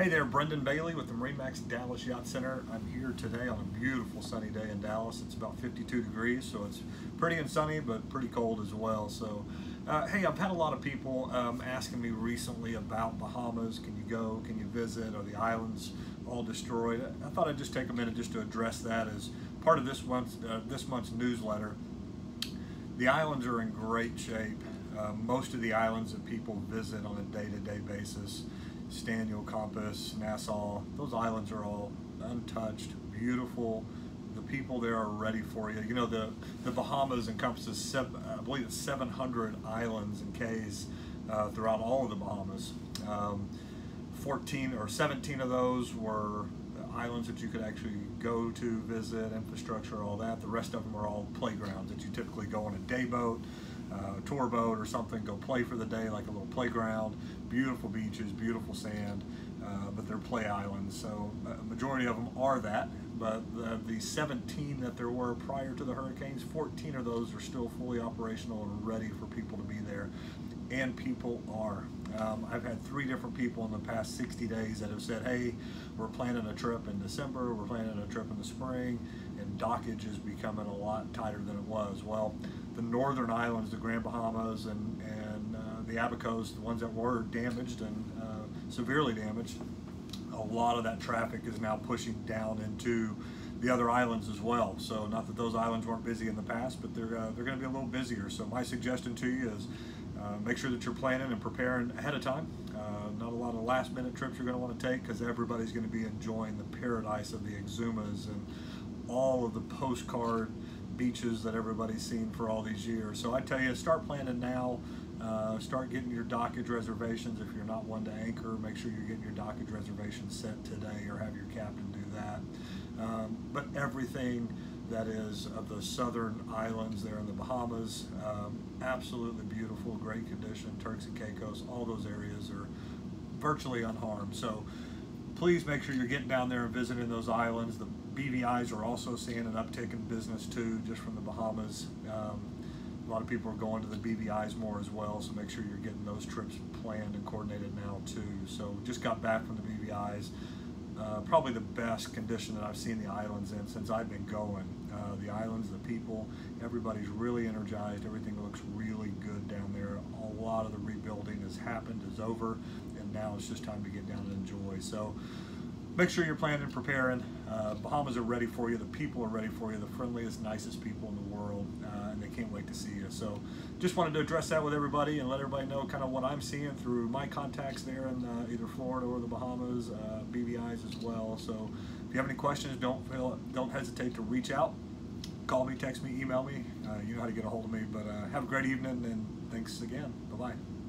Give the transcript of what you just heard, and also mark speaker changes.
Speaker 1: Hey there, Brendan Bailey with the MarineMax Dallas Yacht Center. I'm here today on a beautiful sunny day in Dallas. It's about 52 degrees, so it's pretty and sunny, but pretty cold as well. So, hey, I've had a lot of people asking me recently about Bahamas. Can you go? Can you visit? Are the islands all destroyed? I thought I'd just take a minute just to address that as part of this month's newsletter. The islands are in great shape. Most of the islands that people visit on a day-to-day basis, Staniel, Compass, Nassau, those islands are all untouched, beautiful. The people there are ready for you. You know, the Bahamas encompasses, I believe it's 700 islands and cays throughout all of the Bahamas. 14 or 17 of those were islands that you could actually go to, visit, infrastructure, all that. The rest of them are all playgrounds that you typically go on a day boat, tour boat or something, go play for the day, like a little playground. Beautiful beaches, beautiful sand, but they're play islands. So a majority of them are that, but the 17 that there were prior to the hurricanes, 14 of those are still fully operational and ready for people to be there, and people are. I've had 3 different people in the past 60 days that have said, hey, we're planning a trip in December, we're planning a trip in the spring, and dockage is becoming a lot tighter than it was. Well, the northern islands, the Grand Bahamas and the Abacos, the ones that were damaged and severely damaged, a lot of that traffic is now pushing down into the other islands as well. So not that those islands weren't busy in the past, but they're going to be a little busier. So my suggestion to you is make sure that you're planning and preparing ahead of time. Not a lot of last minute trips you're going to want to take, because everybody's going to be enjoying the paradise of the Exumas and all of the postcard beaches that everybody's seen for all these years. So I tell you, start planning now. Start getting your dockage reservations. If you're not one to anchor, make sure you're getting your dockage reservations set today, or have your captain do that. But everything that is of the southern islands there in the Bahamas, absolutely beautiful, great condition. Turks and Caicos, all those areas are virtually unharmed. So please make sure you're getting down there and visiting those islands. The BVIs are also seeing an uptick in business too, just from the Bahamas. A lot of people are going to the BVIs more as well, so make sure you're getting those trips planned and coordinated now too. So just got back from the BVIs. Probably the best condition that I've seen the islands in since I've been going. The islands, the people, everybody's really energized. Everything looks really good down there. A lot of the rebuilding has happened, is over, and now it's just time to get down and enjoy. So make sure you're planning and preparing. Bahamas are ready for you. The people are ready for you. The friendliest, nicest people in the world, and they can't wait to see you. So just wanted to address that with everybody and let everybody know kind of what I'm seeing through my contacts there in either Florida or the Bahamas, BVIs as well. So if you have any questions, don't hesitate to reach out. Call me, text me, email me. You know how to get a hold of me. But have a great evening, and thanks again. Bye-bye.